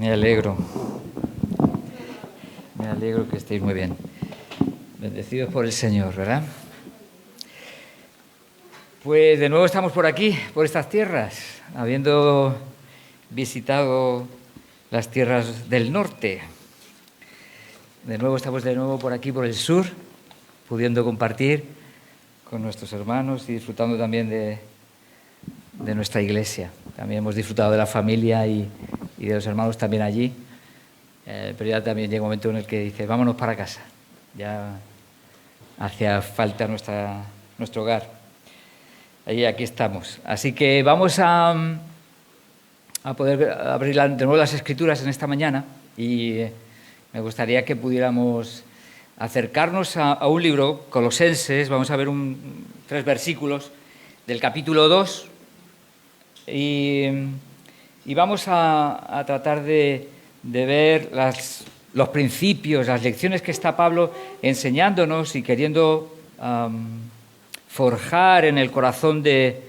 Me alegro. Me alegro que estéis muy bien. Bendecidos por el Señor, ¿verdad? Pues de nuevo estamos por aquí, por estas tierras, habiendo visitado las tierras del norte. De nuevo estamos por aquí, por el sur, pudiendo compartir con nuestros hermanos y disfrutando también de nuestra iglesia. También hemos disfrutado de la familia y de los hermanos también allí. Pero ya también llega un momento en el que dice, vámonos para casa. Ya hacía falta nuestro hogar. Y aquí estamos. Así que vamos a poder abrir de nuevo las Escrituras en esta mañana y me gustaría que pudiéramos acercarnos a un libro, Colosenses. Vamos a ver 3 versículos del capítulo 2 y vamos a tratar de ver los principios, las lecciones que está Pablo enseñándonos y queriendo forjar en el corazón de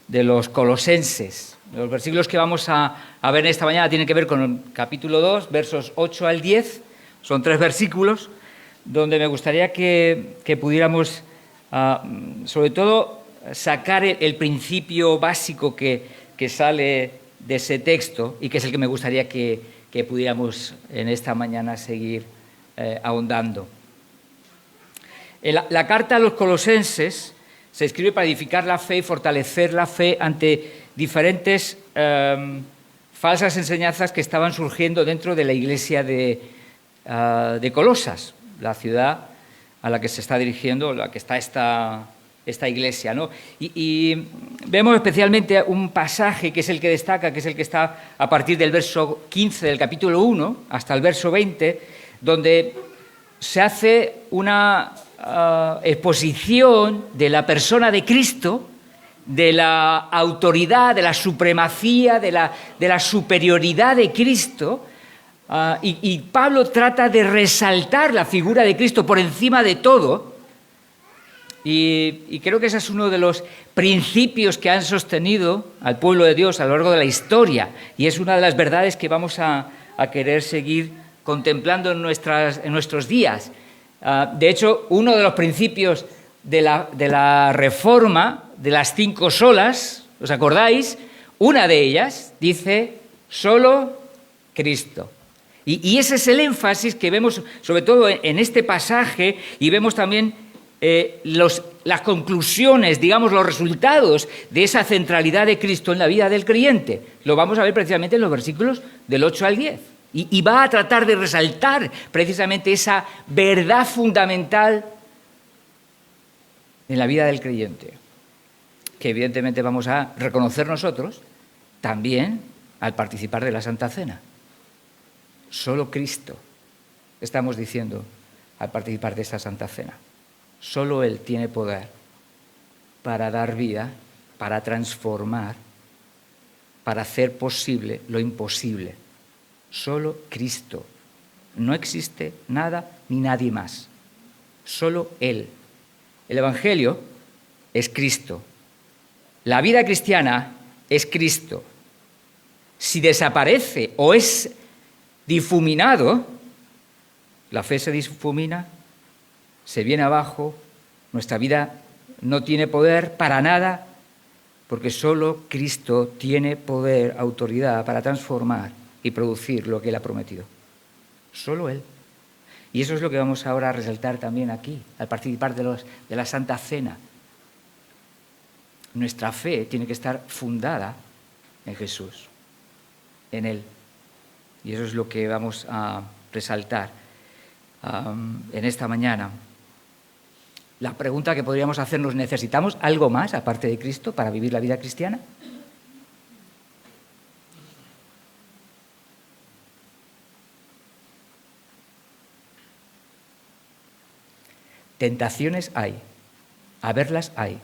los colosenses. Los versículos que vamos a ver en esta mañana tienen que ver con el capítulo 2, versos 8 al 10. Son 3 versículos donde me gustaría que pudiéramos, sobre todo, sacar el principio básico que sale de ese texto y que es el que me gustaría que pudiéramos en esta mañana seguir ahondando. La carta a los colosenses se escribe para edificar la fe y fortalecer la fe ante diferentes falsas enseñanzas que estaban surgiendo dentro de la iglesia de Colosas, la ciudad a la que se está dirigiendo, la que está esta iglesia, ¿no? Y vemos especialmente un pasaje que es el que destaca, que es el que está a partir del verso 15 del capítulo 1 hasta el verso 20, donde se hace una exposición de la persona de Cristo, de la autoridad, de la supremacía, de la superioridad de Cristo, y Pablo trata de resaltar la figura de Cristo por encima de todo. Y creo que ese es uno de los principios que han sostenido al pueblo de Dios a lo largo de la historia. Y es una de las verdades que vamos a querer seguir contemplando en nuestros días. De hecho, uno de los principios de la Reforma, de las 5 solas, ¿os acordáis? Una de ellas dice, solo Cristo. Y ese es el énfasis que vemos, sobre todo en este pasaje, y vemos también las conclusiones, digamos, los resultados de esa centralidad de Cristo en la vida del creyente. Lo vamos a ver precisamente en los versículos del 8 al 10. Y va a tratar de resaltar precisamente esa verdad fundamental en la vida del creyente, que evidentemente vamos a reconocer nosotros también al participar de la Santa Cena. Solo Cristo, estamos diciendo, al participar de esta Santa Cena. Solo Él tiene poder para dar vida, para transformar, para hacer posible lo imposible. Solo Cristo. No existe nada ni nadie más. Solo Él. El Evangelio es Cristo. La vida cristiana es Cristo. Si desaparece o es difuminado, la fe se difumina, se viene abajo, nuestra vida no tiene poder para nada, porque solo Cristo tiene poder, autoridad para transformar y producir lo que Él ha prometido. Solo Él. Y eso es lo que vamos ahora a resaltar también aquí, al participar de la Santa Cena. Nuestra fe tiene que estar fundada en Jesús, en Él. Y eso es lo que vamos a resaltar en esta mañana. La pregunta que podríamos hacernos, ¿necesitamos algo más aparte de Cristo para vivir la vida cristiana? Tentaciones hay, a verlas hay,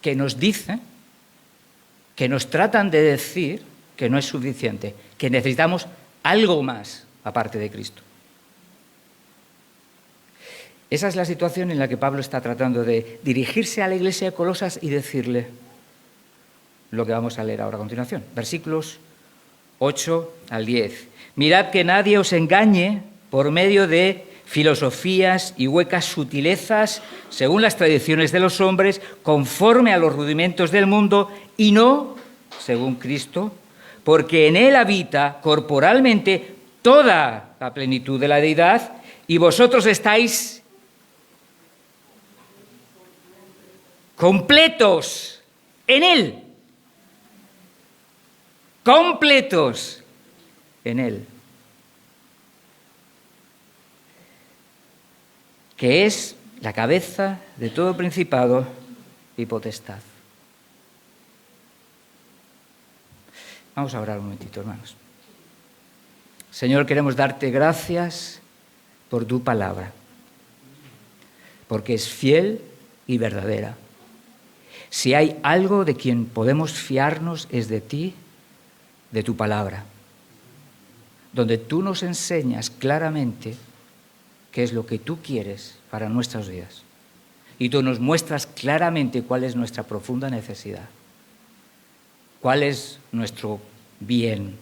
que nos dicen, que nos tratan de decir que no es suficiente, que necesitamos algo más aparte de Cristo. Esa es la situación en la que Pablo está tratando de dirigirse a la iglesia de Colosas y decirle lo que vamos a leer ahora a continuación. Versículos 8 al 10. Mirad que nadie os engañe por medio de filosofías y huecas sutilezas, según las tradiciones de los hombres, conforme a los rudimentos del mundo, y no según Cristo, porque en él habita corporalmente toda la plenitud de la deidad, y vosotros estáis completos en él. Completos en él. Que es la cabeza de todo principado y potestad. Vamos a orar un momentito, hermanos. Señor, queremos darte gracias por tu palabra, porque es fiel y verdadera. Si hay algo de quien podemos fiarnos es de ti, de tu palabra, donde tú nos enseñas claramente qué es lo que tú quieres para nuestras vidas. Y tú nos muestras claramente cuál es nuestra profunda necesidad, cuál es nuestro bien.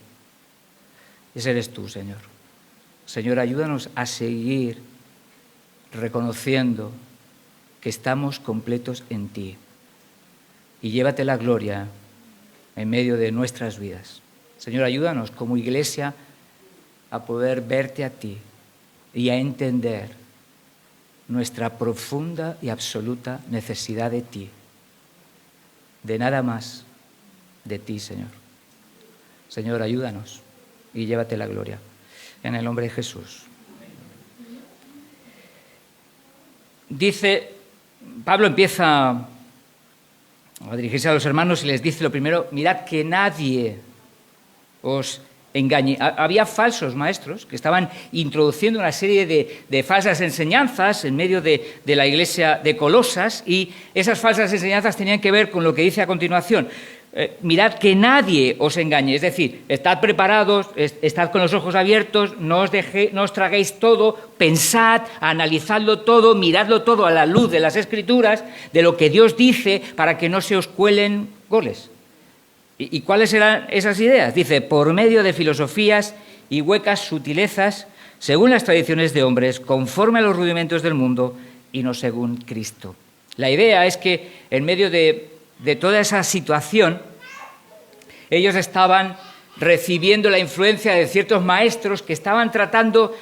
Ese eres tú, Señor. Señor, ayúdanos a seguir reconociendo que estamos completos en ti. Y llévate la gloria en medio de nuestras vidas. Señor, ayúdanos como iglesia a poder verte a ti y a entender nuestra profunda y absoluta necesidad de ti. De nada más de ti, Señor. Señor, ayúdanos y llévate la gloria. En el nombre de Jesús. Dice, Pablo empieza a dirigirse a los hermanos y les dice lo primero: mirad que nadie os engañe. Había falsos maestros que estaban introduciendo una serie de falsas enseñanzas en medio de la iglesia de Colosas, y esas falsas enseñanzas tenían que ver con lo que dice a continuación. Mirad que nadie os engañe, es decir, estad preparados, estad con los ojos abiertos, no os traguéis todo, pensad, analizadlo todo, miradlo todo a la luz de las Escrituras, de lo que Dios dice, para que no se os cuelen goles. ¿Y cuáles eran esas ideas? Dice, por medio de filosofías y huecas sutilezas, según las tradiciones de hombres, conforme a los rudimentos del mundo y no según Cristo. La idea es que en medio de toda esa situación, ellos estaban recibiendo la influencia de ciertos maestros que estaban tratando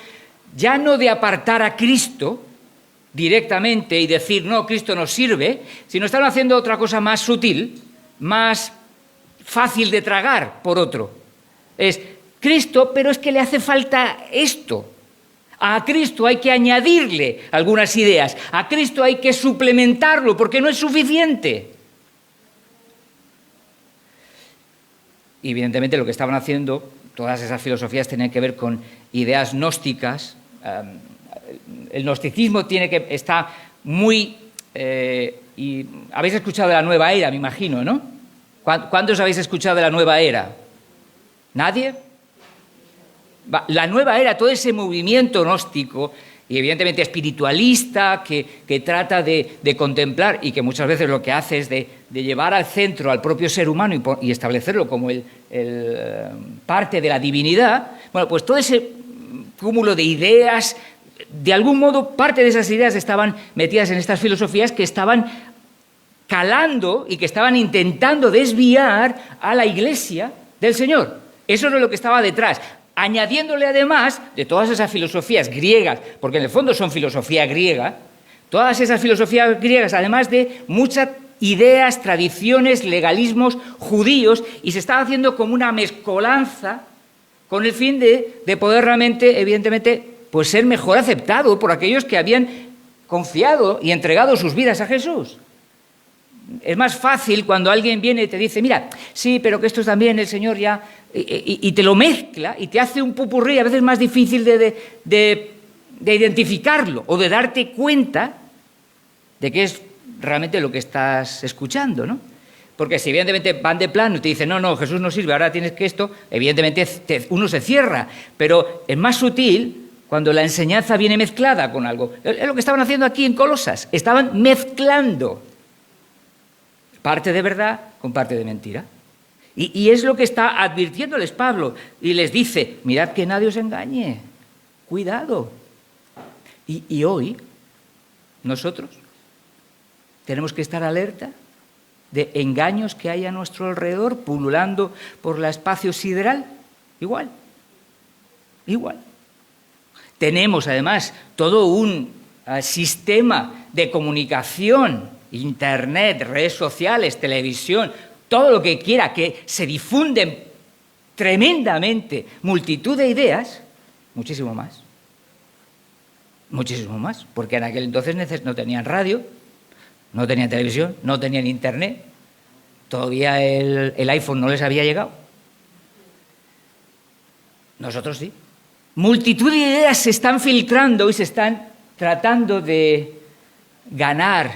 ya no de apartar a Cristo directamente y decir, no, Cristo nos sirve, sino estaban haciendo otra cosa más sutil, más fácil de tragar, por otro. Es Cristo, pero es que le hace falta esto. A Cristo hay que añadirle algunas ideas. A Cristo hay que suplementarlo porque no es suficiente. Y evidentemente lo que estaban haciendo, todas esas filosofías tenían que ver con ideas gnósticas. El gnosticismo está muy... y habéis escuchado de la nueva era, me imagino, ¿no? ¿Cuántos habéis escuchado de la nueva era? ¿Nadie? La nueva era, todo ese movimiento gnóstico y evidentemente espiritualista que trata de contemplar y que muchas veces lo que hace es de llevar al centro al propio ser humano y establecerlo como el parte de la divinidad. Bueno, pues todo ese cúmulo de ideas, de algún modo parte de esas ideas estaban metidas en estas filosofías que estaban calando y que estaban intentando desviar a la Iglesia del Señor. Eso no es lo que estaba detrás. Añadiéndole además de todas esas filosofías griegas, porque en el fondo son filosofía griega, todas esas filosofías griegas, además de muchas ideas, tradiciones, legalismos judíos, y se estaba haciendo como una mezcolanza con el fin de poder realmente, evidentemente, pues ser mejor aceptado por aquellos que habían confiado y entregado sus vidas a Jesús. Es más fácil cuando alguien viene y te dice, mira, sí, pero que esto también el Señor ya... Y te lo mezcla y te hace un popurrí, a veces más difícil de identificarlo o de darte cuenta de qué es realmente lo que estás escuchando, ¿no? Porque si evidentemente van de plano y te dicen, no, Jesús no sirve, ahora tienes que esto, evidentemente uno se cierra, pero es más sutil cuando la enseñanza viene mezclada con algo. Es lo que estaban haciendo aquí en Colosas, estaban mezclando parte de verdad con parte de mentira. Y es lo que está advirtiéndoles Pablo. Y les dice, mirad que nadie os engañe. Cuidado. Y hoy, nosotros tenemos que estar alerta de engaños que hay a nuestro alrededor, pululando por el espacio sideral. Igual. Tenemos, además, todo un sistema de comunicación, internet, redes sociales, televisión, todo lo que quiera, que se difunden tremendamente multitud de ideas, muchísimo más, porque en aquel entonces no tenían radio, no tenían televisión, no tenían internet, todavía el iPhone no les había llegado. Nosotros sí. Multitud de ideas se están filtrando y se están tratando de ganar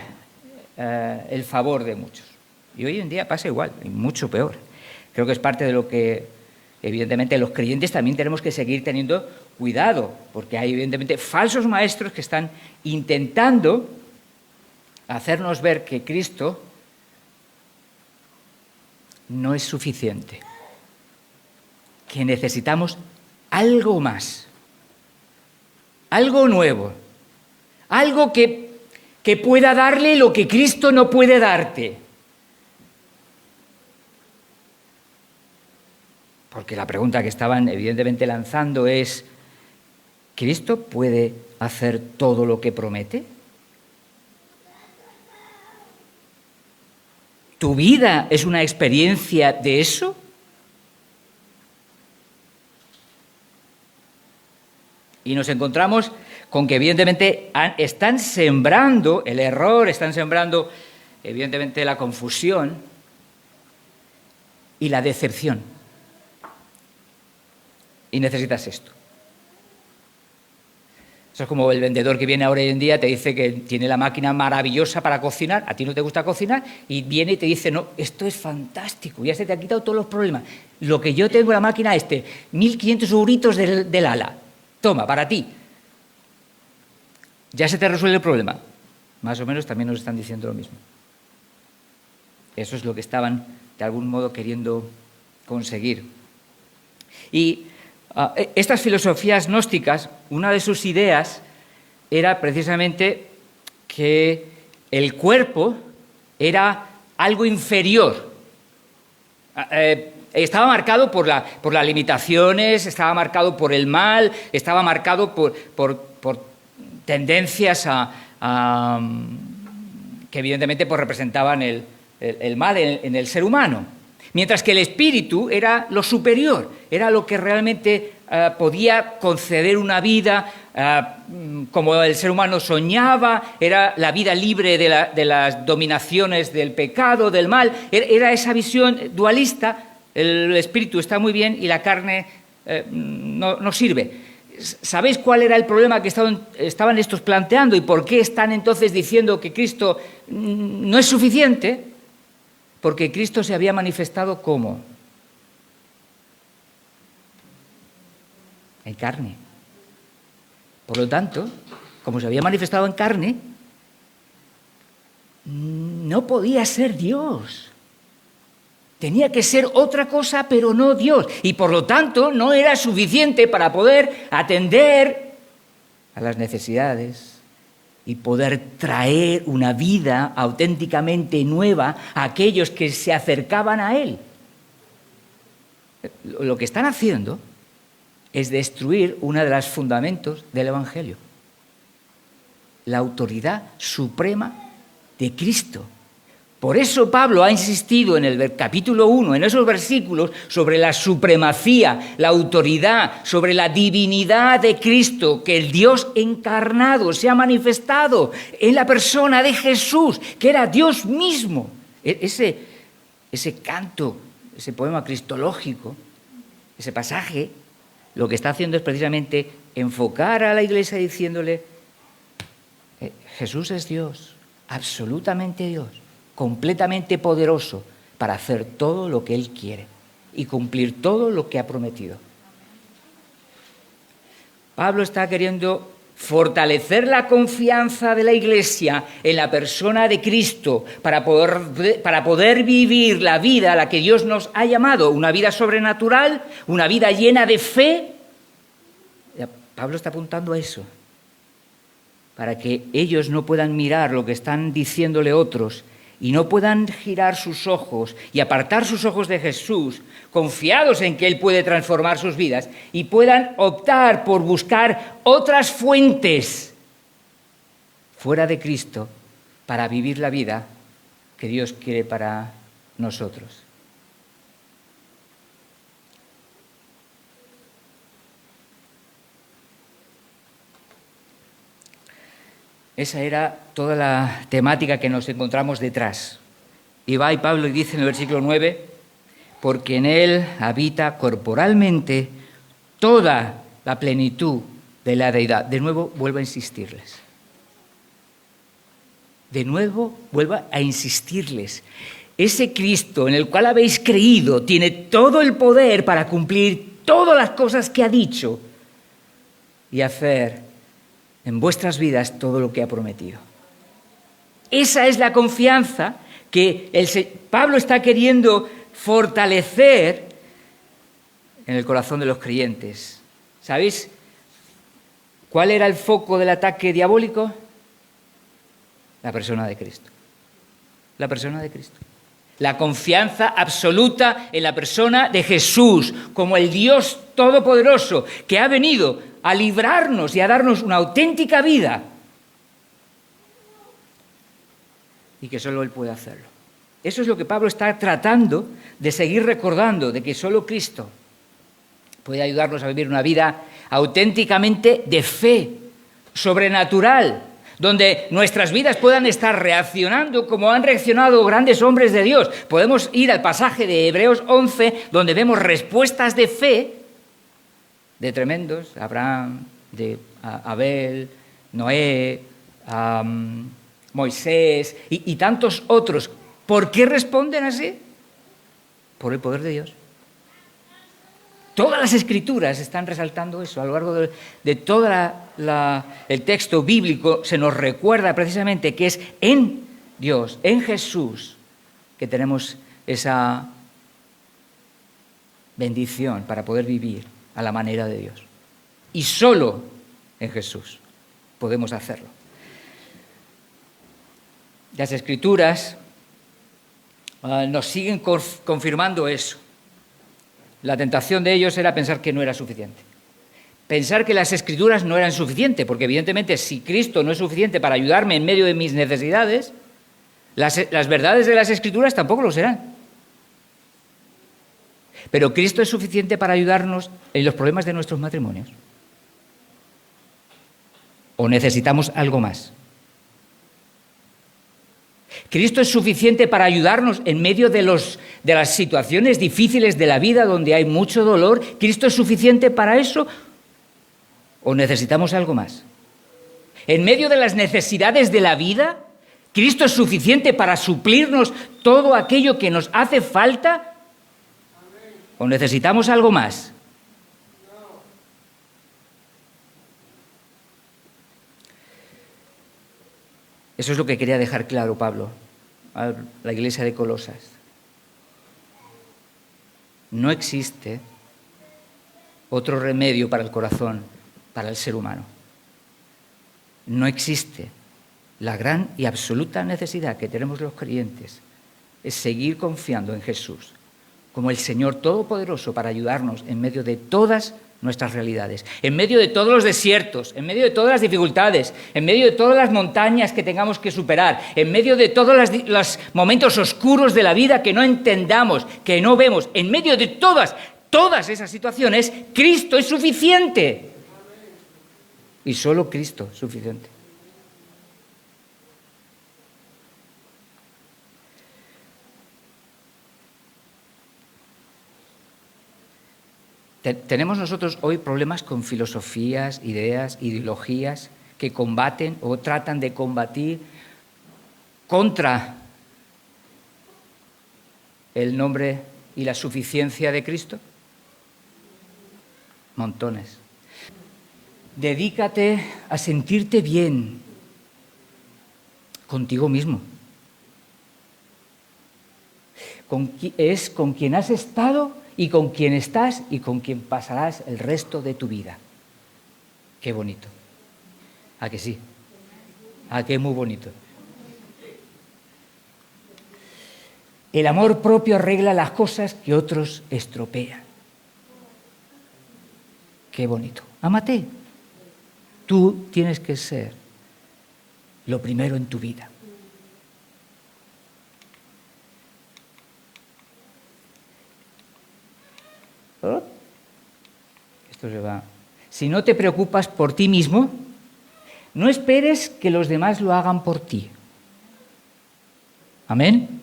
el favor de muchos. Y hoy en día pasa igual, y mucho peor. Creo que es parte de lo que, evidentemente, los creyentes también tenemos que seguir teniendo cuidado, porque hay, evidentemente, falsos maestros que están intentando hacernos ver que Cristo no es suficiente, que necesitamos algo más, algo nuevo, algo que pueda darle lo que Cristo no puede darte. Porque la pregunta que estaban evidentemente lanzando es, ¿Cristo puede hacer todo lo que promete? ¿Tu vida es una experiencia de eso? Y nos encontramos con que evidentemente están sembrando el error, están sembrando evidentemente la confusión y la decepción. Y necesitas esto. Eso es como el vendedor que viene ahora hoy en día, te dice que tiene la máquina maravillosa para cocinar, a ti no te gusta cocinar, y viene y te dice, no, esto es fantástico, ya se te ha quitado todos los problemas. Lo que yo tengo en la máquina 1.500 euritos del ala. Toma, para ti. Ya se te resuelve el problema. Más o menos también nos están diciendo lo mismo. Eso es lo que estaban, de algún modo, queriendo conseguir. Y estas filosofías gnósticas, una de sus ideas era precisamente que el cuerpo era algo inferior. Estaba marcado por las limitaciones, estaba marcado por el mal, estaba marcado por tendencias que evidentemente pues, representaban el mal en el ser humano. Mientras que el espíritu era lo superior, era lo que realmente podía conceder una vida como el ser humano soñaba, era la vida libre de las dominaciones del pecado, del mal, era esa visión dualista, el espíritu está muy bien y la carne no sirve. ¿Sabéis cuál era el problema que estaban estos planteando y por qué están entonces diciendo que Cristo no es suficiente? Porque Cristo se había manifestado ¿cómo? En carne. Por lo tanto, como se había manifestado en carne, no podía ser Dios. Tenía que ser otra cosa, pero no Dios. Y por lo tanto, no era suficiente para poder atender a las necesidades y poder traer una vida auténticamente nueva a aquellos que se acercaban a Él. Lo que están haciendo es destruir uno de los fundamentos del Evangelio, la autoridad suprema de Cristo. Por eso Pablo ha insistido en el capítulo 1, en esos versículos, sobre la supremacía, la autoridad, sobre la divinidad de Cristo, que el Dios encarnado se ha manifestado en la persona de Jesús, que era Dios mismo. Ese canto, ese poema cristológico, ese pasaje, lo que está haciendo es precisamente enfocar a la Iglesia diciéndole, Jesús es Dios, absolutamente Dios, completamente poderoso para hacer todo lo que Él quiere y cumplir todo lo que ha prometido. Pablo está queriendo fortalecer la confianza de la Iglesia en la persona de Cristo para poder vivir la vida a la que Dios nos ha llamado, una vida sobrenatural, una vida llena de fe. Pablo está apuntando a eso, para que ellos no puedan mirar lo que están diciéndole otros y no puedan girar sus ojos y apartar sus ojos de Jesús, confiados en que Él puede transformar sus vidas, y puedan optar por buscar otras fuentes fuera de Cristo para vivir la vida que Dios quiere para nosotros. Esa era toda la temática que nos encontramos detrás. Y va y Pablo y dice en el versículo 9, porque en Él habita corporalmente toda la plenitud de la deidad. De nuevo, vuelvo a insistirles. Ese Cristo en el cual habéis creído tiene todo el poder para cumplir todas las cosas que ha dicho y hacer en vuestras vidas todo lo que ha prometido. Esa es la confianza que Pablo está queriendo fortalecer en el corazón de los creyentes. ¿Sabéis cuál era el foco del ataque diabólico? La persona de Cristo. La persona de Cristo. La confianza absoluta en la persona de Jesús, como el Dios Todopoderoso, que ha venido a librarnos y a darnos una auténtica vida, y que solo Él puede hacerlo. Eso es lo que Pablo está tratando de seguir recordando, de que solo Cristo puede ayudarnos a vivir una vida auténticamente de fe, sobrenatural, donde nuestras vidas puedan estar reaccionando como han reaccionado grandes hombres de Dios. Podemos ir al pasaje de Hebreos 11, donde vemos respuestas de fe de tremendos, Abraham, de Abel, Noé, Moisés y tantos otros. ¿Por qué responden así? Por el poder de Dios. Todas las Escrituras están resaltando eso. A lo largo de todo el texto bíblico se nos recuerda precisamente que es en Dios, en Jesús, que tenemos esa bendición para poder vivir a la manera de Dios. Y solo en Jesús podemos hacerlo. Las Escrituras nos siguen confirmando eso. La tentación de ellos era pensar que no era suficiente. Pensar que las Escrituras no eran suficientes, porque evidentemente si Cristo no es suficiente para ayudarme en medio de mis necesidades, las verdades de las Escrituras tampoco lo serán. Pero Cristo es suficiente para ayudarnos en los problemas de nuestros matrimonios. ¿O necesitamos algo más? ¿Cristo es suficiente para ayudarnos en medio de las situaciones difíciles de la vida donde hay mucho dolor? ¿Cristo es suficiente para eso? ¿O necesitamos algo más? En medio de las necesidades de la vida, ¿Cristo es suficiente para suplirnos todo aquello que nos hace falta? ¿O necesitamos algo más? Eso es lo que quería dejar claro Pablo a la iglesia de Colosas. No existe otro remedio para el corazón, para el ser humano. No existe. La gran y absoluta necesidad que tenemos los creyentes es seguir confiando en Jesús como el Señor Todopoderoso para ayudarnos en medio de todas nuestras realidades, en medio de todos los desiertos, en medio de todas las dificultades, en medio de todas las montañas que tengamos que superar, en medio de todos los momentos oscuros de la vida que no entendamos, que no vemos, en medio de todas esas situaciones, Cristo es suficiente. Y solo Cristo es suficiente. Tenemos nosotros hoy problemas con filosofías, ideas, ideologías que combaten o tratan de combatir contra el nombre y la suficiencia de Cristo. Montones. Dedícate a sentirte bien contigo mismo. Es con quien has estado y con quien estás y con quien pasarás el resto de tu vida. Qué bonito. ¿A que sí? ¿A que es muy bonito? El amor propio arregla las cosas que otros estropean. Qué bonito. Ámate. Tú tienes que ser lo primero en tu vida. Esto se va. Si no te preocupas por ti mismo, no esperes que los demás lo hagan por ti. ¿Amén?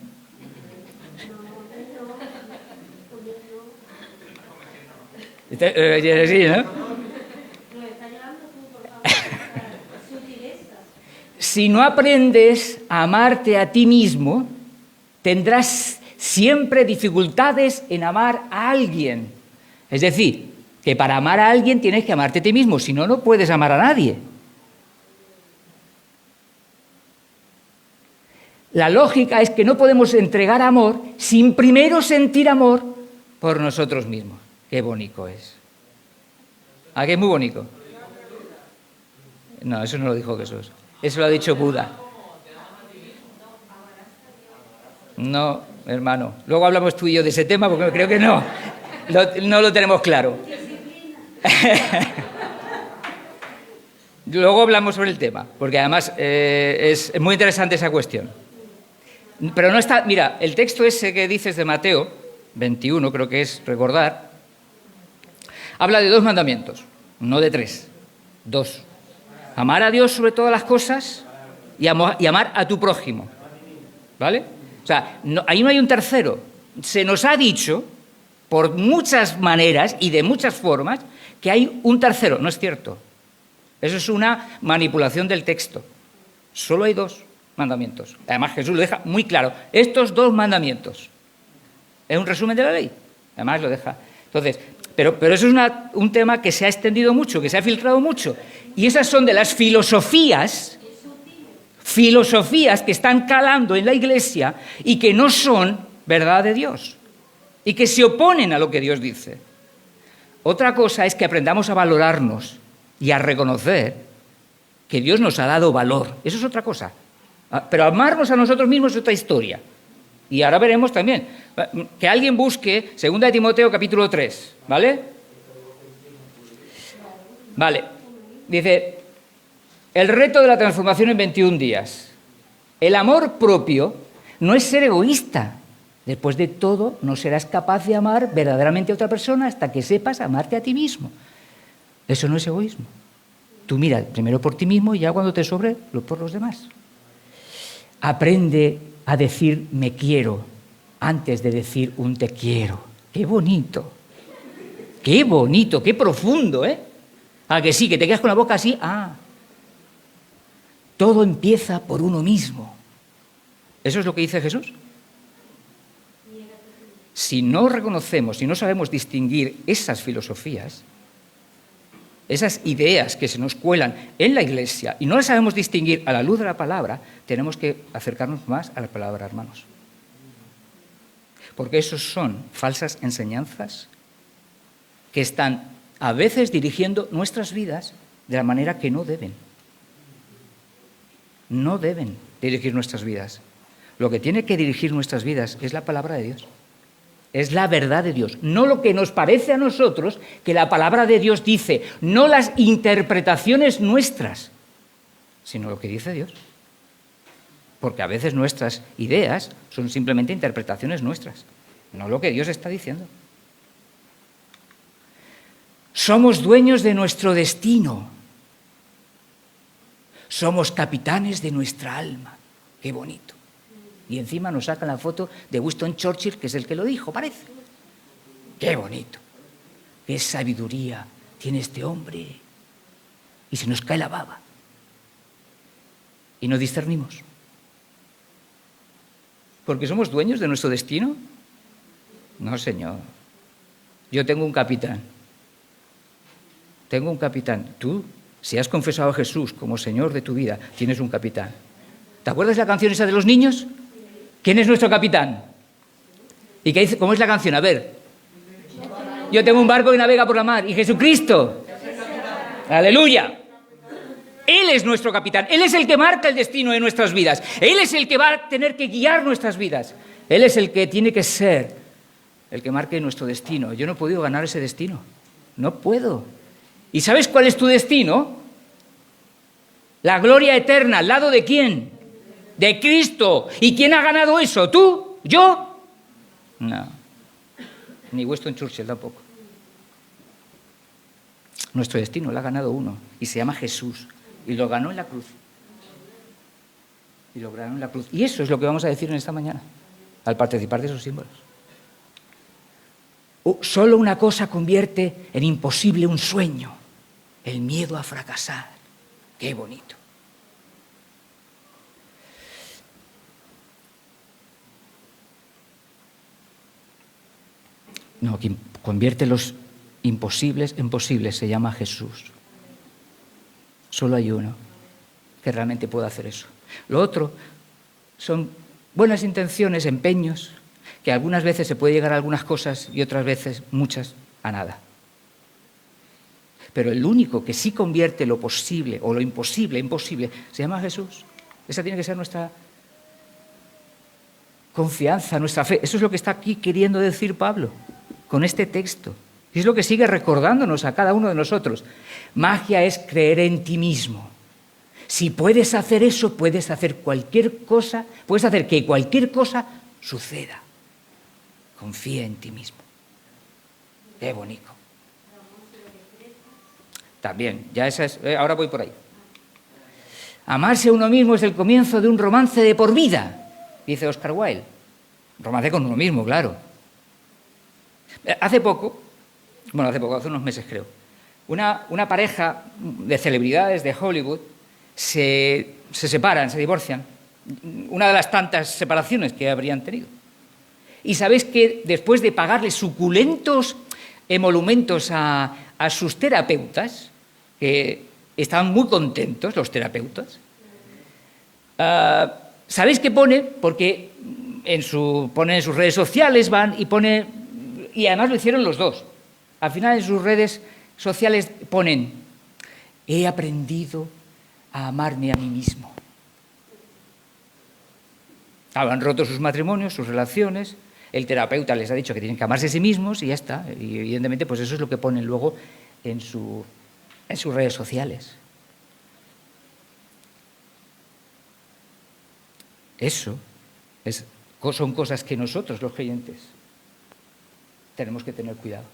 Sí, ¿no? Si no aprendes a amarte a ti mismo, tendrás siempre dificultades en amar a alguien. Es decir, que para amar a alguien tienes que amarte a ti mismo, si no, no puedes amar a nadie. La lógica es que no podemos entregar amor sin primero sentir amor por nosotros mismos. Qué bonito es. ¿A qué es muy bonito? No, eso no lo dijo Jesús. Eso lo ha dicho Buda. No, hermano. Luego hablamos tú y yo de ese tema porque creo que no lo tenemos claro. Luego hablamos sobre el tema, porque además es muy interesante esa cuestión. Pero no está, mira, el texto ese que dices de Mateo 21, creo que es recordar, habla de 2 mandamientos, no de 3, 2. Amar a Dios sobre todas las cosas y amar a tu prójimo, ¿vale? O sea, ahí no hay un tercero. Se nos ha dicho, por muchas maneras y de muchas formas, que hay un tercero. No es cierto. Eso es una manipulación del texto. Solo hay 2 mandamientos. Además, Jesús lo deja muy claro. Estos 2 mandamientos. Es un resumen de la ley. Además, lo deja. Entonces, pero eso es un tema que se ha extendido mucho, que se ha filtrado mucho. Y esas son de las filosofías que están calando en la Iglesia y que no son verdad de Dios. Y que se oponen a lo que Dios dice. Otra cosa es que aprendamos a valorarnos y a reconocer que Dios nos ha dado valor. Eso es otra cosa. Pero amarnos a nosotros mismos es otra historia. Y ahora veremos también. Que alguien busque 2 Timoteo capítulo 3, ¿vale? Vale. Dice, el reto de la transformación en 21 días. El amor propio no es ser egoísta. Después de todo, no serás capaz de amar verdaderamente a otra persona hasta que sepas amarte a ti mismo. Eso no es egoísmo. Tú mira primero por ti mismo y ya cuando te sobre, por los demás. Aprende a decir me quiero antes de decir un te quiero. ¡Qué bonito! ¡Qué bonito! ¡Qué profundo! ¿A que sí? ¿Que te quedas con la boca así? Todo empieza por uno mismo. ¿Eso es lo que dice Jesús? Si no reconocemos, si no sabemos distinguir esas filosofías, esas ideas que se nos cuelan en la Iglesia y no las sabemos distinguir a la luz de la palabra, tenemos que acercarnos más a la palabra, hermanos. Porque esos son falsas enseñanzas que están a veces dirigiendo nuestras vidas de la manera que no deben. No deben dirigir nuestras vidas. Lo que tiene que dirigir nuestras vidas es la palabra de Dios. Es la verdad de Dios, no lo que nos parece a nosotros que la palabra de Dios dice, no las interpretaciones nuestras, sino lo que dice Dios. Porque a veces nuestras ideas son simplemente interpretaciones nuestras, no lo que Dios está diciendo. Somos dueños de nuestro destino. Somos capitanes de nuestra alma. Qué bonito. Y encima nos sacan la foto de Winston Churchill, que es el que lo dijo, parece. ¡Qué bonito! ¡Qué sabiduría tiene este hombre! Y se nos cae la baba. Y no discernimos. ¿Porque somos dueños de nuestro destino? No, señor. Yo tengo un capitán. Tengo un capitán. Tú Si has confesado a Jesús como Señor de tu vida, tienes un capitán. ¿Te acuerdas la canción esa de los niños? ¿Quién es nuestro capitán? ¿Y qué dice? ¿Cómo es la canción? A ver. Yo tengo un barco que navega por la mar. ¿Y Jesucristo? ¡Aleluya! Él es nuestro capitán. Él es el que marca el destino de nuestras vidas. Él es el que va a tener que guiar nuestras vidas. Él es el que tiene que ser el que marque nuestro destino. Yo no he podido ganar ese destino. No puedo. ¿Y sabes cuál es tu destino? La gloria eterna. ¿Al lado de quién? De Cristo. ¿Y quién ha ganado eso? ¿Tú? ¿Yo? No. Ni Winston Churchill tampoco. Nuestro destino lo ha ganado uno. Y se llama Jesús. Y lo ganó en la cruz. Y lo ganó en la cruz. Y eso es lo que vamos a decir en esta mañana, al participar de esos símbolos. Solo una cosa convierte en imposible un sueño: el miedo a fracasar. ¡Qué bonito! No, quien convierte los imposibles en posibles se llama Jesús. Solo hay uno que realmente puede hacer eso. Lo otro son buenas intenciones, empeños, que algunas veces se puede llegar a algunas cosas y otras veces, muchas, a nada. Pero el único que sí convierte lo posible o lo imposible en posible se llama Jesús. Esa tiene que ser nuestra confianza, nuestra fe. Eso es lo que está aquí queriendo decir Pablo con este texto. Y es lo que sigue recordándonos a cada uno de nosotros. Magia es creer en ti mismo. Si puedes hacer eso, puedes hacer cualquier cosa, puedes hacer que cualquier cosa suceda. Confía en ti mismo. Qué bonito. También, ya esa es, ahora voy por ahí. Amarse a uno mismo es el comienzo de un romance de por vida, dice Oscar Wilde. Romance con uno mismo, claro. Hace unos meses creo, una pareja de celebridades de Hollywood se separan, se divorcian. Una de las tantas separaciones que habrían tenido. Y sabéis que después de pagarle suculentos emolumentos a sus terapeutas, que estaban muy contentos los terapeutas, ¿sabéis qué pone? Porque ponen en sus redes sociales, van y pone, y además lo hicieron los dos. Al final en sus redes sociales ponen: he aprendido a amarme a mí mismo. Han roto sus matrimonios, sus relaciones. El terapeuta les ha dicho que tienen que amarse a sí mismos y ya está. Y evidentemente pues eso es lo que ponen luego en sus redes sociales. Eso son cosas que nosotros, los creyentes, tenemos que tener cuidado.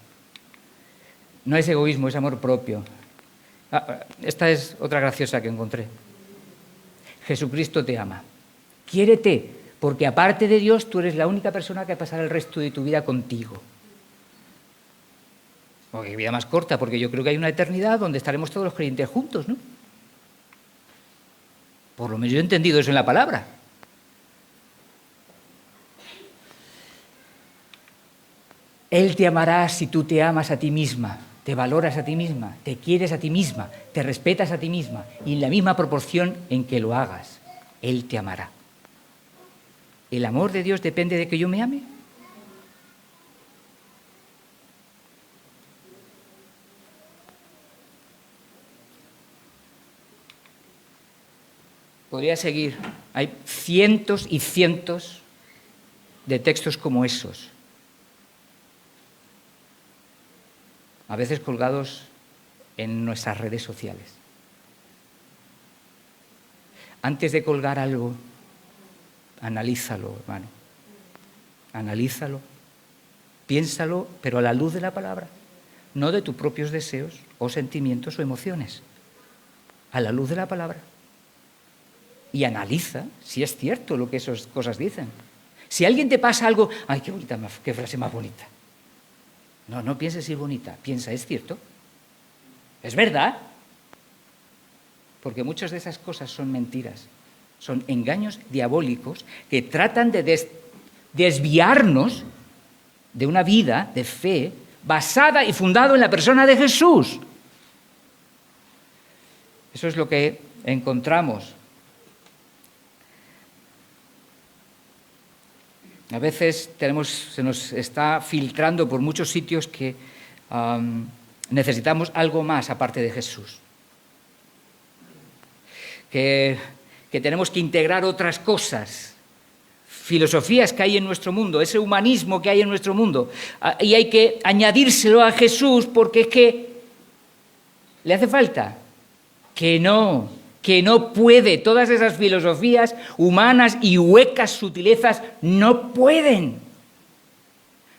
No es egoísmo, es amor propio. Esta es otra graciosa que encontré. Jesucristo te ama. Quiérete, porque aparte de Dios, tú eres la única persona que pasará el resto de tu vida contigo. O qué vida más corta, porque yo creo que hay una eternidad donde estaremos todos los creyentes juntos, ¿no? Por lo menos yo he entendido eso en la palabra. Él te amará si tú te amas a ti misma, te valoras a ti misma, te quieres a ti misma, te respetas a ti misma, y en la misma proporción en que lo hagas, Él te amará. ¿El amor de Dios depende de que yo me ame? Podría seguir. Hay cientos y cientos de textos como esos. A veces colgados en nuestras redes sociales. Antes de colgar algo, analízalo, hermano. Analízalo. Piénsalo, pero a la luz de la palabra. No de tus propios deseos o sentimientos o emociones. A la luz de la palabra. Y analiza si es cierto lo que esas cosas dicen. Si alguien te pasa algo, ¡ay, qué bonita, qué frase más bonita! No pienses si es bonita, piensa, ¿es cierto? ¿Es verdad? Porque muchas de esas cosas son mentiras, son engaños diabólicos que tratan de desviarnos de una vida de fe basada y fundada en la persona de Jesús. Eso es lo que encontramos. A veces se nos está filtrando por muchos sitios que necesitamos algo más aparte de Jesús. Que tenemos que integrar otras cosas, filosofías que hay en nuestro mundo, ese humanismo que hay en nuestro mundo, y hay que añadírselo a Jesús porque es que le hace falta. Que no puede. Todas esas filosofías humanas y huecas sutilezas no pueden.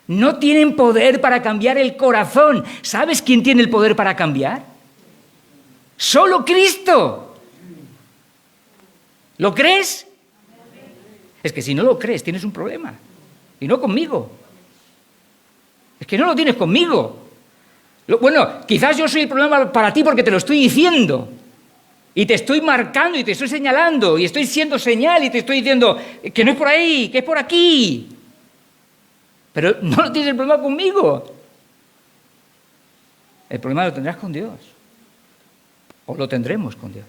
No tienen poder para cambiar el corazón. ¿Sabes quién tiene el poder para cambiar? ¡Solo Cristo! ¿Lo crees? Es que si no lo crees, tienes un problema. Y no conmigo. Es que no lo tienes conmigo. Bueno, quizás yo soy el problema para ti porque te lo estoy diciendo. Y te estoy marcando y te estoy señalando. Y estoy siendo señal y te estoy diciendo que no es por ahí, que es por aquí. Pero no lo tienes el problema conmigo. El problema lo tendrás con Dios. O lo tendremos con Dios.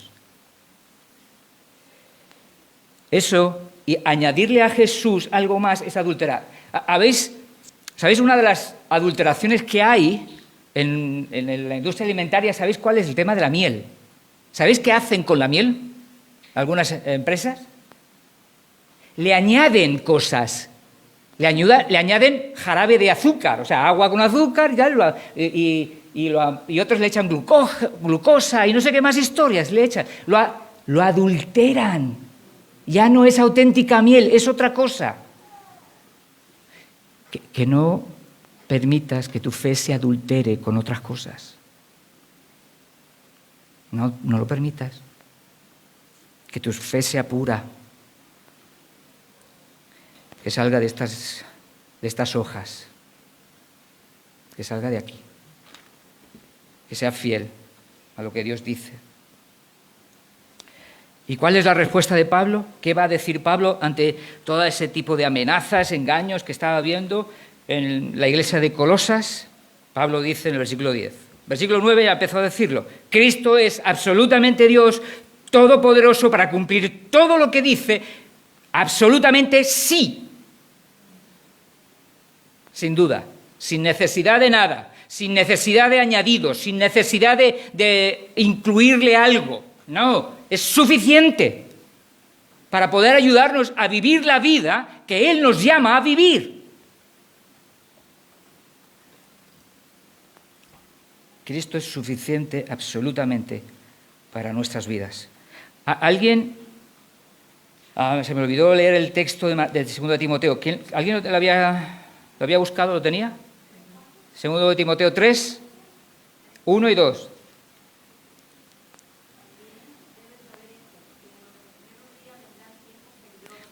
Eso, y añadirle a Jesús algo más, es adulterar. ¿Sabéis una de las adulteraciones que hay en la industria alimentaria? ¿Sabéis cuál es? El tema de la miel. ¿Sabéis qué hacen con la miel algunas empresas? Le añaden cosas. Le añaden jarabe de azúcar, o sea, agua con azúcar y otros le echan glucosa y no sé qué más historias le echan. Lo adulteran. Ya no es auténtica miel, es otra cosa. Que no permitas que tu fe se adultere con otras cosas. No lo permitas. Que tu fe sea pura. Que salga de estas hojas. Que salga de aquí. Que sea fiel a lo que Dios dice. ¿Y cuál es la respuesta de Pablo? ¿Qué va a decir Pablo ante todo ese tipo de amenazas, engaños que estaba viendo en la iglesia de Colosas? Pablo dice en el versículo 10. Versículo 9 ya empezó a decirlo. Cristo es absolutamente Dios, todopoderoso para cumplir todo lo que dice, absolutamente sí. Sin duda, sin necesidad de nada, sin necesidad de añadidos, sin necesidad de incluirle algo. No, es suficiente para poder ayudarnos a vivir la vida que Él nos llama a vivir. Cristo es suficiente absolutamente para nuestras vidas. ¿Alguien? Se me olvidó leer el texto del 2 de Timoteo. ¿Alguien lo había buscado? ¿Lo tenía? 2 de Timoteo 3, 1 y 2.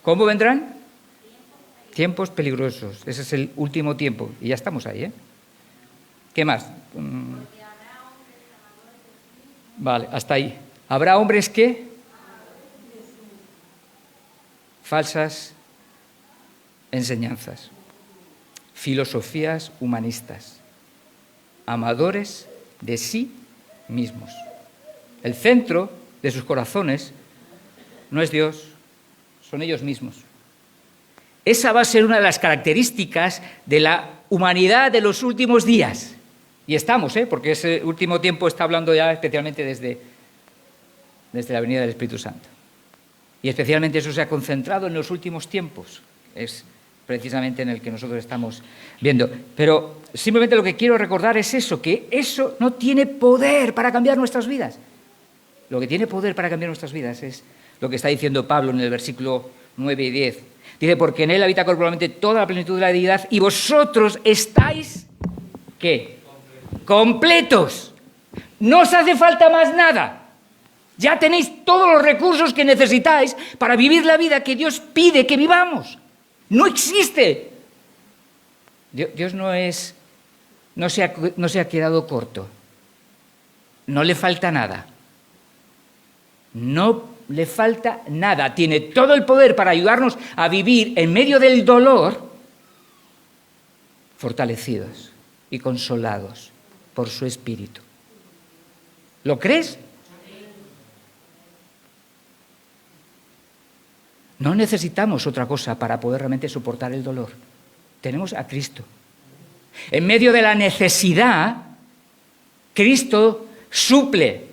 ¿Cómo vendrán? Tiempos peligrosos. Ese es el último tiempo. Y ya estamos ahí, ¿eh? ¿Qué más? Vale, hasta ahí. ¿Habrá hombres que? Falsas enseñanzas. Filosofías humanistas. Amadores de sí mismos. El centro de sus corazones no es Dios, son ellos mismos. Esa va a ser una de las características de la humanidad de los últimos días. Y estamos, porque ese último tiempo está hablando ya especialmente desde la venida del Espíritu Santo. Y especialmente eso se ha concentrado en los últimos tiempos. Es precisamente en el que nosotros estamos viendo. Pero simplemente lo que quiero recordar es eso, que eso no tiene poder para cambiar nuestras vidas. Lo que tiene poder para cambiar nuestras vidas es lo que está diciendo Pablo en el versículo 9 y 10. Dice, porque en Él habita corporalmente toda la plenitud de la deidad y vosotros estáis, ¿qué? Completos. No os hace falta más nada. Ya tenéis todos los recursos que necesitáis para vivir la vida que Dios pide que vivamos. No existe. Dios no se ha quedado corto. No le falta nada. No le falta nada. Tiene todo el poder para ayudarnos a vivir en medio del dolor, fortalecidos y consolados por su Espíritu. ¿Lo crees? No necesitamos otra cosa para poder realmente soportar el dolor. Tenemos a Cristo. En medio de la necesidad, Cristo suple.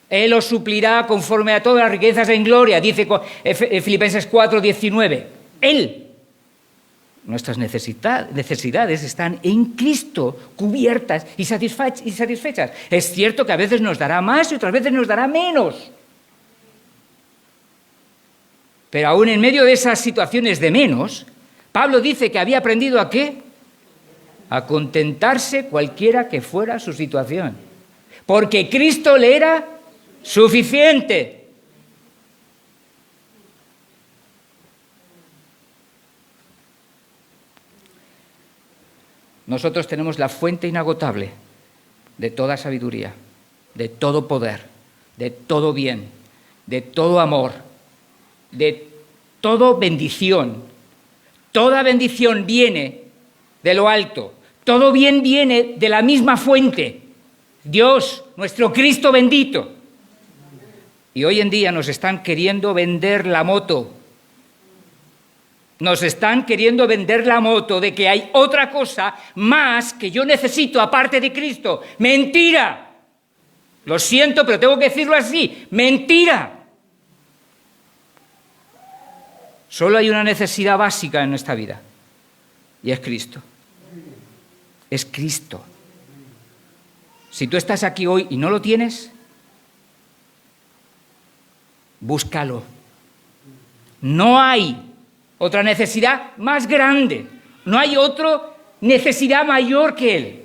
Él os suplirá conforme a todas las riquezas en gloria, dice Filipenses 4:19. Él. Nuestras necesidades están en Cristo, cubiertas y satisfechas. Es cierto que a veces nos dará más y otras veces nos dará menos. Pero aún en medio de esas situaciones de menos, Pablo dice que había aprendido ¿a qué? A contentarse cualquiera que fuera su situación. Porque Cristo le era suficiente. Nosotros tenemos la fuente inagotable de toda sabiduría, de todo poder, de todo bien, de todo amor, de toda bendición. Toda bendición viene de lo alto. Todo bien viene de la misma fuente. Dios, nuestro Cristo bendito. Y hoy en día nos están queriendo vender la moto. Nos están queriendo vender la moto de que hay otra cosa más que yo necesito aparte de Cristo. ¡Mentira! Lo siento, pero tengo que decirlo así. ¡Mentira! Solo hay una necesidad básica en nuestra vida, y es Cristo. Es Cristo. Si tú estás aquí hoy y no lo tienes, búscalo. No hay otra necesidad más grande. No hay otra necesidad mayor que Él.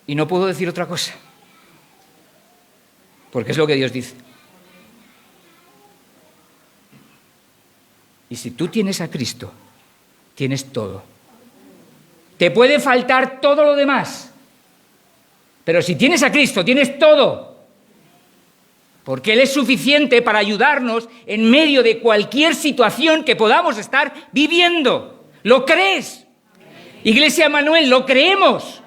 Y no puedo decir otra cosa, porque es lo que Dios dice. Y si tú tienes a Cristo, tienes todo. Te puede faltar todo lo demás, pero si tienes a Cristo, tienes todo. Porque Él es suficiente para ayudarnos en medio de cualquier situación que podamos estar viviendo. ¿Lo crees? Iglesia Manuel, ¿lo creemos?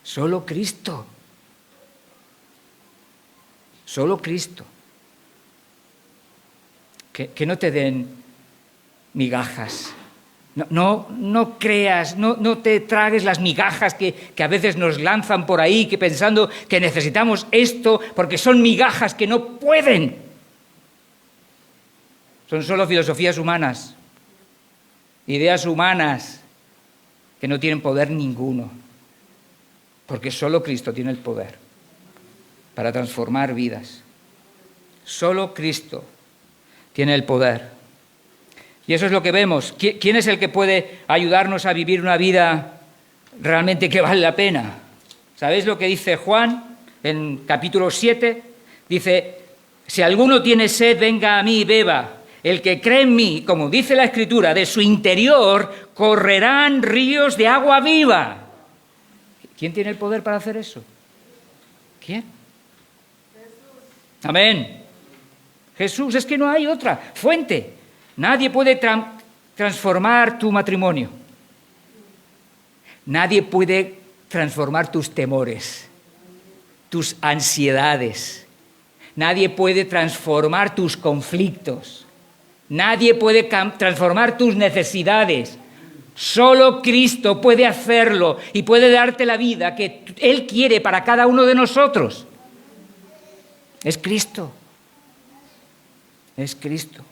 Solo Cristo. Solo Cristo. Que no te den migajas. No creas, no te tragues las migajas que a veces nos lanzan por ahí, que pensando que necesitamos esto, porque son migajas que no pueden. Son solo filosofías humanas, ideas humanas que no tienen poder ninguno, porque solo Cristo tiene el poder para transformar vidas. Solo Cristo tiene el poder. Y eso es lo que vemos. ¿Quién es el que puede ayudarnos a vivir una vida realmente que vale la pena? ¿Sabéis lo que dice Juan en capítulo 7? Dice, si alguno tiene sed, venga a mí y beba. El que cree en mí, como dice la Escritura, de su interior correrán ríos de agua viva. ¿Quién tiene el poder para hacer eso? ¿Quién? Jesús. Amén. Jesús, es que no hay otra fuente. Nadie puede transformar tu matrimonio. Nadie puede transformar tus temores, tus ansiedades. Nadie puede transformar tus conflictos. Nadie puede transformar tus necesidades. Solo Cristo puede hacerlo y puede darte la vida que Él quiere para cada uno de nosotros. Es Cristo. Es Cristo.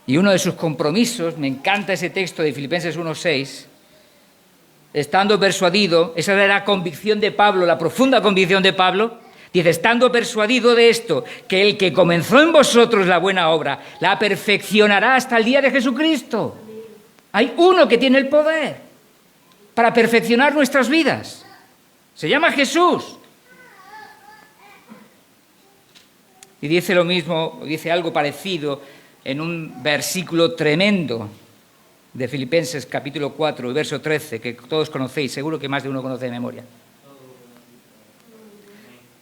Y uno de sus compromisos, me encanta ese texto de Filipenses 1:6, estando persuadido, esa era la convicción de Pablo, la profunda convicción de Pablo, dice, estando persuadido de esto, que el que comenzó en vosotros la buena obra, la perfeccionará hasta el día de Jesucristo. Hay uno que tiene el poder para perfeccionar nuestras vidas. Se llama Jesús. Y dice lo mismo, dice algo parecido, en un versículo tremendo de Filipenses capítulo 4, verso 13, que todos conocéis, seguro que más de uno conoce de memoria.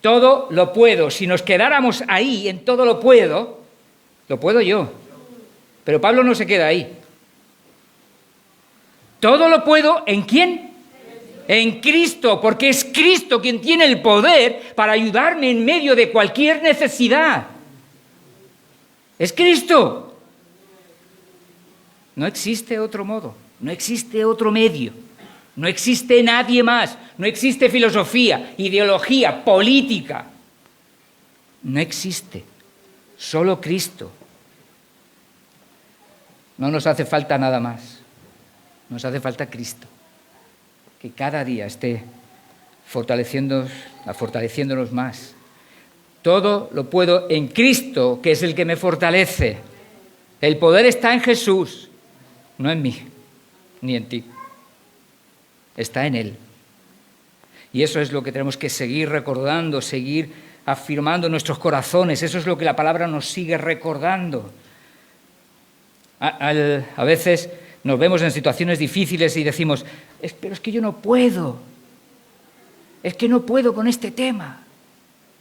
Todo lo puedo. Si nos quedáramos ahí, en todo lo puedo yo. Pero Pablo no se queda ahí. Todo lo puedo, ¿en quién? En Cristo, porque es Cristo quien tiene el poder para ayudarme en medio de cualquier necesidad. Es Cristo. No existe otro modo, no existe otro medio, no existe nadie más, no existe filosofía, ideología, política. No existe, solo Cristo. No nos hace falta nada más, nos hace falta Cristo, que cada día esté fortaleciéndonos más. Todo lo puedo en Cristo, que es el que me fortalece. El poder está en Jesús, no en mí, ni en ti. Está en Él. Y eso es lo que tenemos que seguir recordando, seguir afirmando en nuestros corazones. Eso es lo que la palabra nos sigue recordando. A veces nos vemos en situaciones difíciles y decimos, pero es que yo no puedo. Es que no puedo con este tema,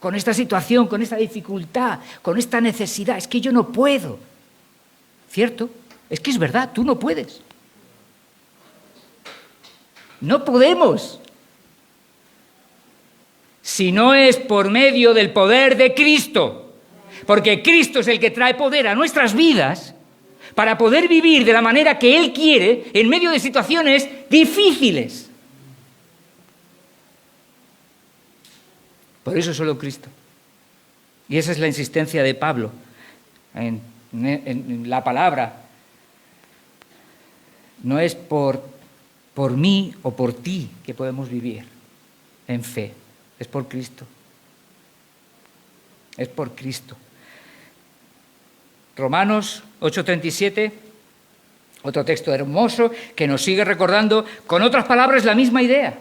con esta situación, con esta dificultad, con esta necesidad. Es que yo no puedo. ¿Cierto? Es que es verdad, tú no puedes. No podemos. Si no es por medio del poder de Cristo. Porque Cristo es el que trae poder a nuestras vidas para poder vivir de la manera que Él quiere en medio de situaciones difíciles. Por eso solo Cristo. Y esa es la insistencia de Pablo en la palabra. No es por mí o por ti que podemos vivir en fe. Es por Cristo. Es por Cristo. Romanos 8:37, otro texto hermoso que nos sigue recordando, con otras palabras, la misma idea.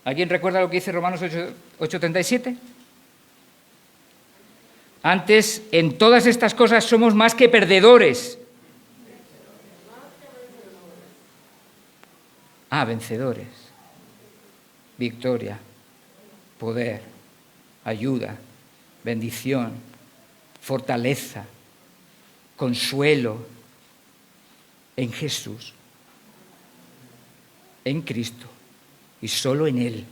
¿Alguien recuerda lo que dice Romanos 8:37? Antes, en todas estas cosas somos más que perdedores. Vencedores. Victoria, poder, ayuda, bendición, fortaleza, consuelo en Jesús, en Cristo y solo en Él.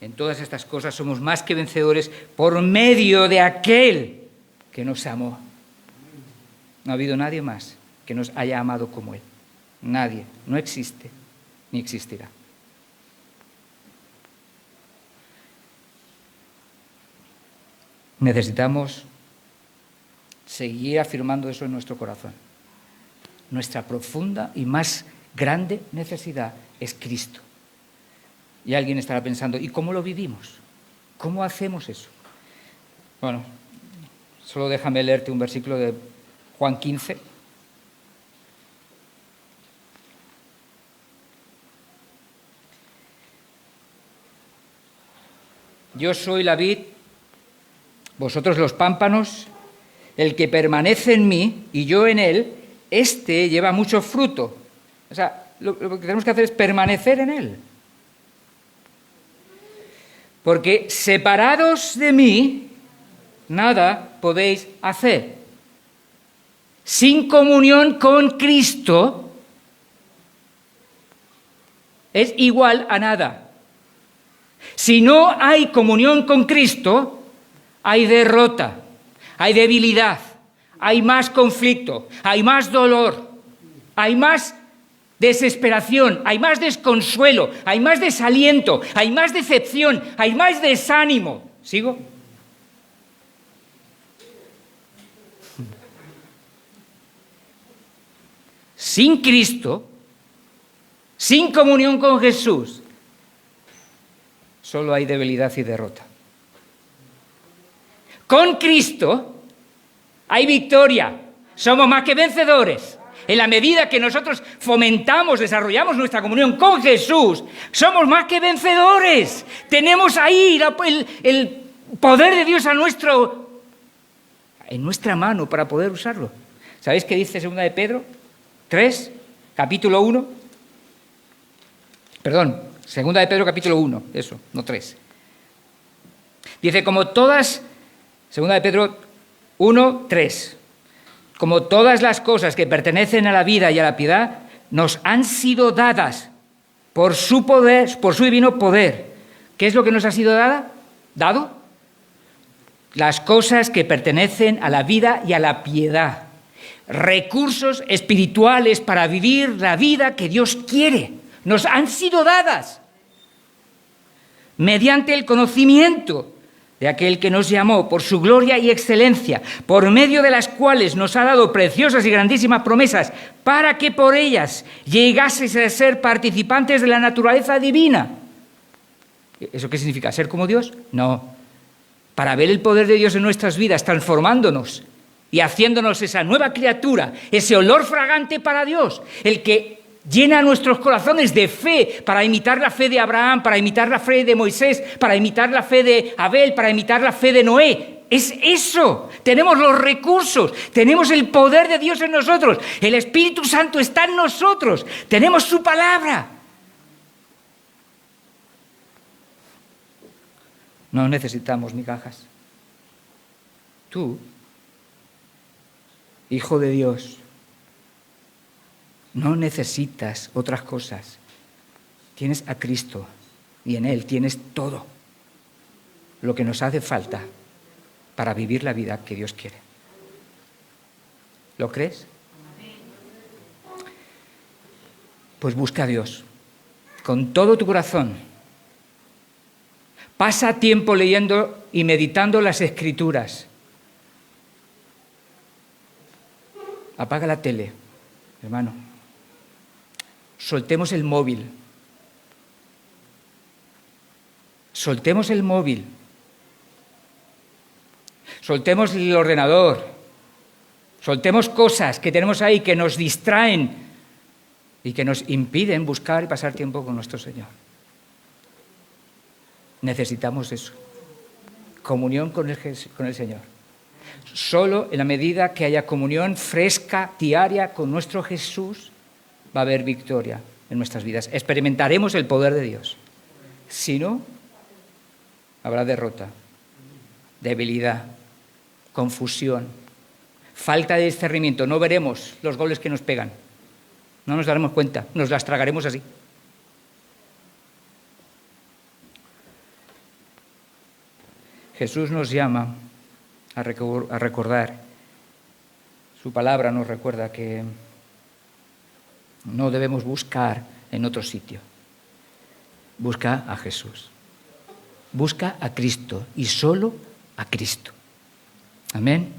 En todas estas cosas somos más que vencedores por medio de aquel que nos amó. No ha habido nadie más que nos haya amado como Él. Nadie, no existe ni existirá. Necesitamos seguir afirmando eso en nuestro corazón. Nuestra profunda y más grande necesidad es Cristo. Y alguien estará pensando, ¿y cómo lo vivimos? ¿Cómo hacemos eso? Bueno, solo déjame leerte un versículo de Juan 15. Yo soy la vid, vosotros los pámpanos, el que permanece en mí y yo en él, éste lleva mucho fruto. O sea, lo que tenemos que hacer es permanecer en él. Porque separados de mí, nada podéis hacer. Sin comunión con Cristo, es igual a nada. Si no hay comunión con Cristo, hay derrota, hay debilidad, hay más conflicto, hay más dolor, hay más desesperación, hay más desconsuelo, hay más desaliento, hay más decepción, hay más desánimo. ¿Sigo? Sin Cristo, sin comunión con Jesús, solo hay debilidad y derrota. Con Cristo hay victoria. Somos más que vencedores. En la medida que nosotros fomentamos, desarrollamos nuestra comunión con Jesús, somos más que vencedores. Tenemos ahí el poder de Dios en nuestra mano para poder usarlo. ¿Sabéis qué dice 2 de Pedro 3, capítulo 1? Perdón, 2 de Pedro capítulo 1, eso, no 3. Dice, 2 de Pedro 1, 3. Como todas las cosas que pertenecen a la vida y a la piedad, nos han sido dadas por su poder, por su divino poder. ¿Qué es lo que nos ha sido dado? Las cosas que pertenecen a la vida y a la piedad. Recursos espirituales para vivir la vida que Dios quiere. Nos han sido dadas mediante el conocimiento de aquel que nos llamó por su gloria y excelencia, por medio de las cuales nos ha dado preciosas y grandísimas promesas, para que por ellas llegaseis a ser participantes de la naturaleza divina. ¿Eso qué significa? ¿Ser como Dios? No. Para ver el poder de Dios en nuestras vidas, transformándonos y haciéndonos esa nueva criatura, ese olor fragante para Dios, el que llena nuestros corazones de fe para imitar la fe de Abraham, para imitar la fe de Moisés, para imitar la fe de Abel, para imitar la fe de Noé. Es eso. Tenemos los recursos, tenemos el poder de Dios en nosotros, el Espíritu Santo está en nosotros, tenemos su palabra. No necesitamos migajas. Tú, hijo de Dios, no necesitas otras cosas. Tienes a Cristo y en Él tienes todo lo que nos hace falta para vivir la vida que Dios quiere. ¿Lo crees? Pues busca a Dios con todo tu corazón. Pasa tiempo leyendo y meditando las Escrituras. Apaga la tele, hermano. Soltemos el móvil. Soltemos el móvil. Soltemos el ordenador. Soltemos cosas que tenemos ahí que nos distraen y que nos impiden buscar y pasar tiempo con nuestro Señor. Necesitamos eso. Comunión con el Señor. Solo en la medida que haya comunión fresca, diaria con nuestro Jesús, va a haber victoria en nuestras vidas. Experimentaremos el poder de Dios. Si no, habrá derrota, debilidad, confusión, falta de discernimiento. No veremos los goles que nos pegan. No nos daremos cuenta, nos las tragaremos así. Jesús nos llama a recordar, su palabra nos recuerda que no debemos buscar en otro sitio. Busca a Jesús. Busca a Cristo y solo a Cristo. Amén.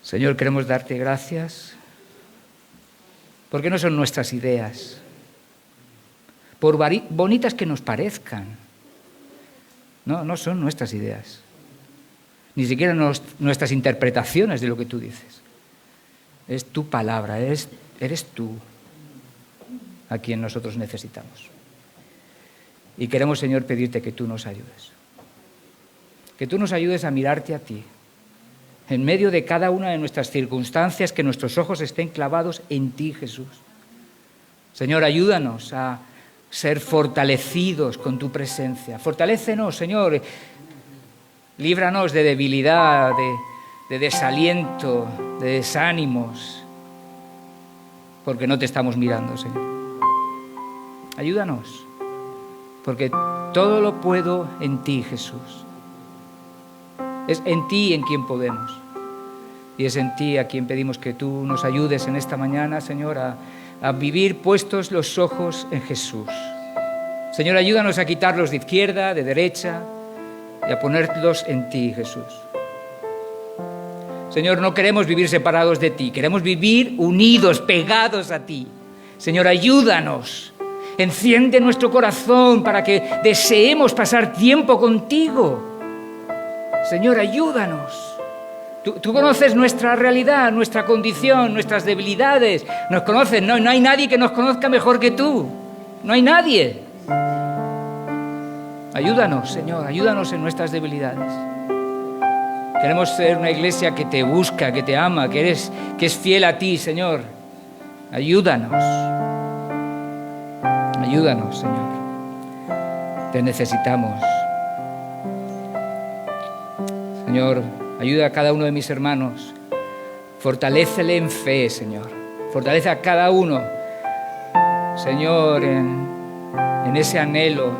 Señor, queremos darte gracias porque no son nuestras ideas, por bonitas que nos parezcan. No son nuestras ideas, ni siquiera nuestras interpretaciones de lo que tú dices. Es tu palabra, eres tú a quien nosotros necesitamos. Y queremos, Señor, pedirte que tú nos ayudes. Que tú nos ayudes a mirarte a ti, en medio de cada una de nuestras circunstancias, que nuestros ojos estén clavados en ti, Jesús. Señor, ayúdanos a ser fortalecidos con tu presencia. Fortalécenos, Señor. Líbranos de debilidad, de desaliento, de desánimos, porque no te estamos mirando, Señor. Ayúdanos, porque todo lo puedo en ti, Jesús. Es en ti en quien podemos. Y es en ti a quien pedimos que tú nos ayudes en esta mañana, Señor, a vivir puestos los ojos en Jesús. Señor, ayúdanos a quitarlos de izquierda, de derecha, y a ponerlos en ti, Jesús. Señor, no queremos vivir separados de ti, queremos vivir unidos, pegados a ti. Señor, ayúdanos, enciende nuestro corazón para que deseemos pasar tiempo contigo. Señor, ayúdanos. Tú conoces nuestra realidad, nuestra condición, nuestras debilidades. Nos conoces, no hay nadie que nos conozca mejor que tú. No hay nadie. Ayúdanos, Señor, ayúdanos en nuestras debilidades. Queremos ser una iglesia que te busca, que te ama, que es fiel a ti, Señor. Ayúdanos. Ayúdanos, Señor. Te necesitamos. Señor, ayuda a cada uno de mis hermanos. Fortalécele en fe, Señor. Fortalece a cada uno, Señor, en ese anhelo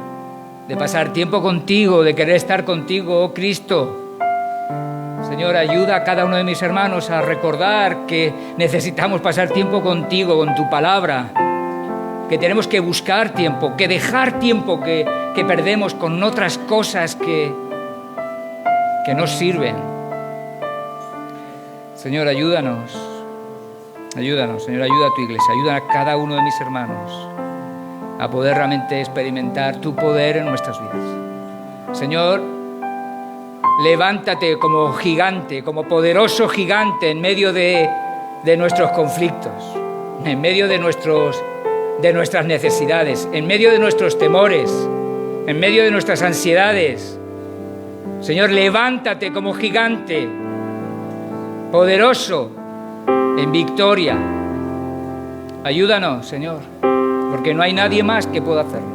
de pasar tiempo contigo, de querer estar contigo, oh Cristo. Señor, ayuda a cada uno de mis hermanos a recordar que necesitamos pasar tiempo contigo, con tu palabra, que tenemos que buscar tiempo, que dejar tiempo que perdemos con otras cosas que nos sirven. Señor, ayúdanos, Señor, ayuda a tu iglesia, ayuda a cada uno de mis hermanos a poder realmente experimentar tu poder en nuestras vidas. Señor, levántate como gigante, como poderoso gigante en medio de nuestros conflictos, en medio de nuestras necesidades, en medio de nuestros temores, en medio de nuestras ansiedades. Señor, levántate como gigante, poderoso, en victoria. Ayúdanos, Señor, porque no hay nadie más que pueda hacerlo.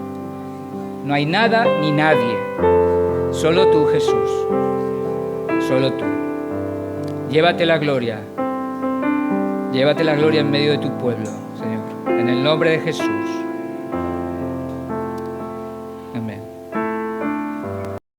No hay nada ni nadie. Solo tú, Jesús. Solo tú. Llévate la gloria. Llévate la gloria en medio de tu pueblo, Señor. En el nombre de Jesús.